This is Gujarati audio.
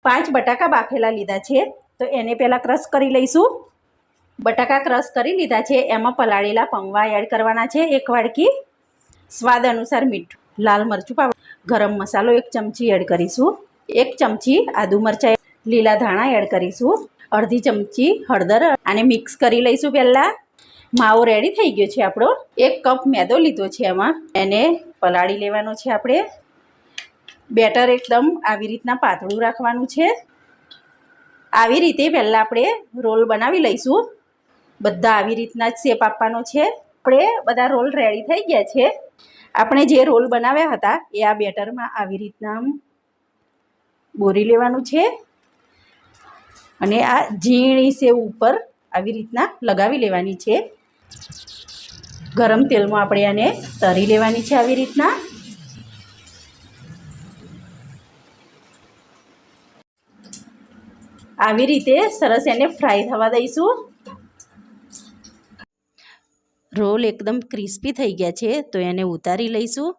5 બટાકા બાફેલા લીધા છે, તો એને પહેલાં ક્રશ કરી લઈશું। બટાકા ક્રશ કરી લીધા છે, એમાં પલાળેલા પૌવા એડ કરવાના છે 1 વાડકી, સ્વાદ અનુસાર મીઠું, લાલ મરચું પાવડર, ગરમ મસાલો 1 ચમચી એડ કરીશું, 1 ચમચી આદુ મરચાં, લીલા ધાણા એડ કરીશું, અડધી ચમચી હળદર। આને મિક્સ કરી લઈશું। પહેલાં માવો રેડી થઈ ગયો છે આપણો। 1 કપ મેદો લીધો છે, એમાં એને પલાળી લેવાનો છે આપણે। બેટર એકદમ આવી રીતના પાતળું રાખવાનું છે। આવી રીતે પહેલાં આપણે રોલ બનાવી લઈશું। બધા આવી રીતના જ શેપ આપવાનો છે। આપણે બધા રોલ રેડી થઈ ગયા છે। આપણે જે રોલ બનાવ્યા હતા એ આ બેટરમાં આવી રીતના બોરી લેવાનું છે અને આ ઝીણી સેવ ઉપર આવી રીતના લગાવી લેવાની છે। ગરમ તેલમાં આપણે આને તળી લેવાની છે આવી રીતના। આવી રીતે સરસ એને ફ્રાય થવા દઈશું। રોલ એકદમ ક્રિસ્પી થઈ ગયા છે, તો એને ઉતારી લઈશું।